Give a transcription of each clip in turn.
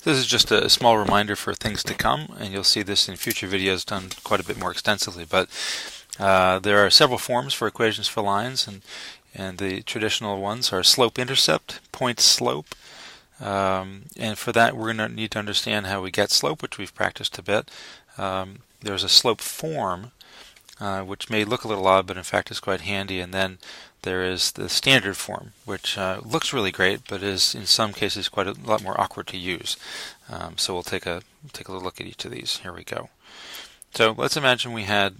This is just a small reminder for things to come, and you'll see this in future videos done quite a bit more extensively. But there are several forms for equations for lines, and the traditional ones are slope-intercept, point-slope. And for that, we're going to need to understand how we get slope, which we've practiced a bit. There's a slope form, which may look a little odd, but in fact is quite handy. And then there is the standard form, which looks really great, but is in some cases quite a lot more awkward to use. So we'll take a little look at each of these. Here we go. So let's imagine we had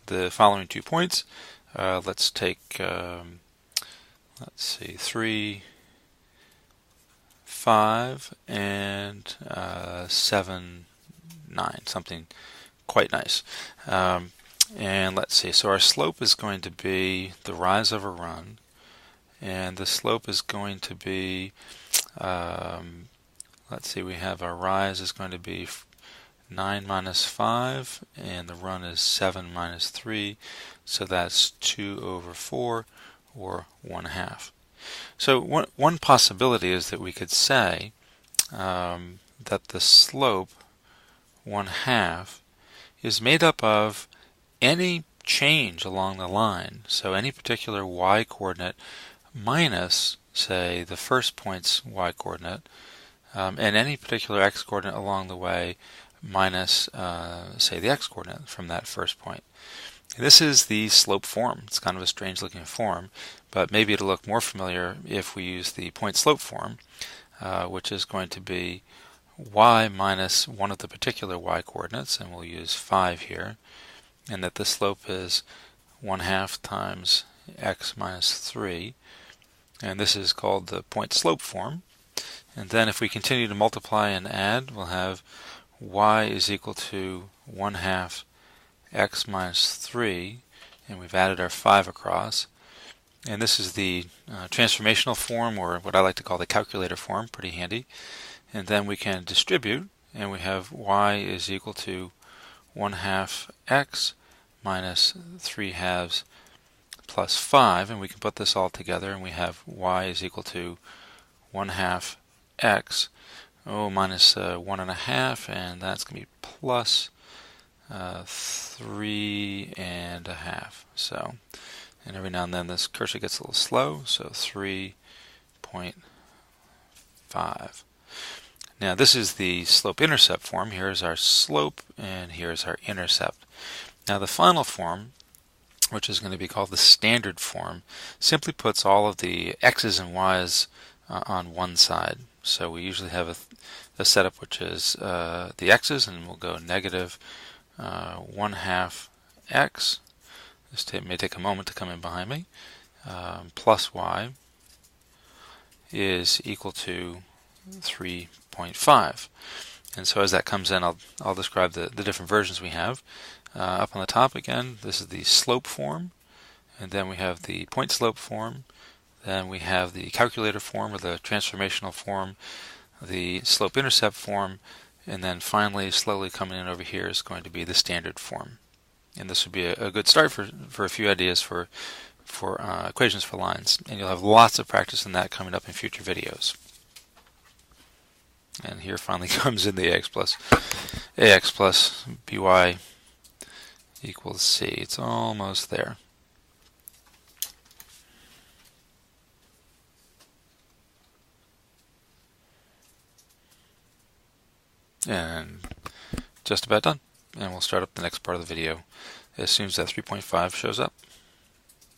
the following 2 points. Let's take, let's see, 3, 5, and 7, 9, something quite nice. And let's see, so our slope is going to be the rise of a run, and the slope is going to be, let's see, we have our rise is going to be 9 minus 5, and the run is 7 minus 3, so that's 2 over 4, or 1/2. So one possibility is that we could say that the slope 1/2 is made up of any change along the line, so any particular y-coordinate minus, say, the first point's y-coordinate, and any particular x-coordinate along the way minus, say, the x-coordinate from that first point. This is the slope form. It's kind of a strange looking form, but maybe it'll look more familiar if we use the point-slope form, which is going to be y minus one of the particular y-coordinates, and we'll use 5 here, and that the slope is 1/2 times x minus 3, and this is called the point-slope form. And then if we continue to multiply and add, we'll have y is equal to 1/2 x minus 3, and we've added our 5 across. And this is the transformational form, or what I like to call the calculator form, pretty handy. And then we can distribute, and we have y is equal to 1/2 x minus 3/2 plus 5, and we can put this all together, and we have y is equal to 1/2 x minus 1.5, and that's going to be plus 3.5. So, and every now and then this cursor gets a little slow, so 3.5. Now this is the slope-intercept form. Here's our slope, and here's our intercept. Now the final form, which is going to be called the standard form, simply puts all of the x's and y's on one side. So we usually have a setup which is the x's, and we'll go negative 1/2 x. This may take a moment to come in behind me. Plus y is equal to 3.5. And so as that comes in, I'll describe the different versions we have. Up on the top again, this is the slope form, and then we have the point slope form, then we have the calculator form, or the transformational form, the slope intercept form, and then finally slowly coming in over here is going to be the standard form. And this would be a good start for a few ideas for equations for lines, and you'll have lots of practice in that coming up in future videos. And here finally comes in the ax plus by equals c. It's almost there. And just about done. And we'll start up the next part of the video as soon as that 3.5 shows up.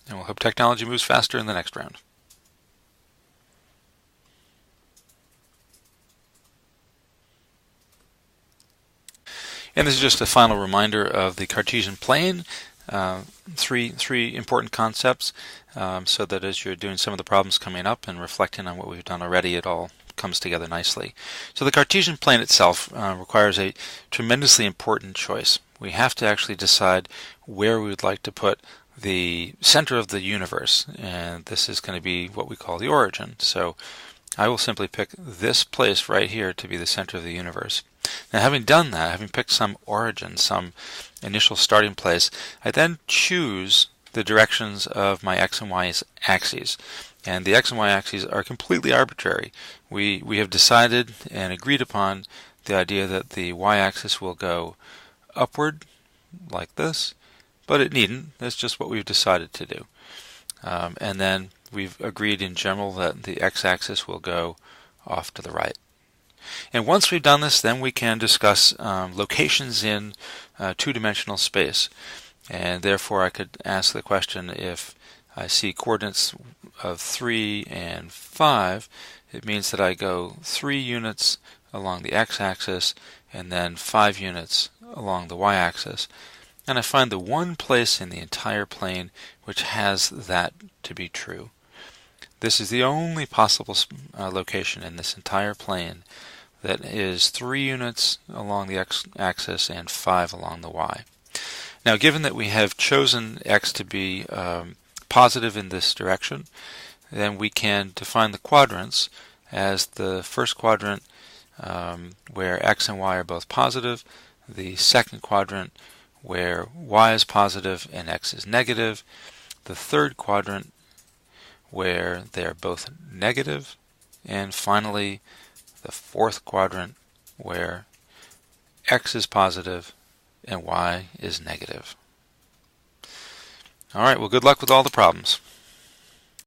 And we'll hope technology moves faster in the next round. And this is just a final reminder of the Cartesian plane. Three important concepts, so that as you're doing some of the problems coming up and reflecting on what we've done already, it all comes together nicely. So the Cartesian plane itself requires a tremendously important choice. We have to actually decide where we would like to put the center of the universe, and this is going to be what we call the origin. So I will simply pick this place right here to be the center of the universe. Now, having done that, having picked some origin, some initial starting place, I then choose the directions of my x and y axes. And the x and y axes are completely arbitrary. We have decided and agreed upon the idea that the y-axis will go upward like this, but it needn't. That's just what we've decided to do. And then we've agreed in general that the x-axis will go off to the right. And once we've done this, then we can discuss locations in two-dimensional space. And therefore I could ask the question, if I see coordinates of 3 and 5, it means that I go 3 units along the x-axis and then 5 units along the y-axis. And I find the one place in the entire plane which has that to be true. This is the only possible location in this entire plane that is 3 units along the x-axis and 5 along the y. Now, given that we have chosen x to be positive in this direction, then we can define the quadrants as the first quadrant where x and y are both positive, the second quadrant where y is positive and x is negative, the third quadrant where they are both negative, and finally the fourth quadrant where x is positive and y is negative. All right, well, good luck with all the problems.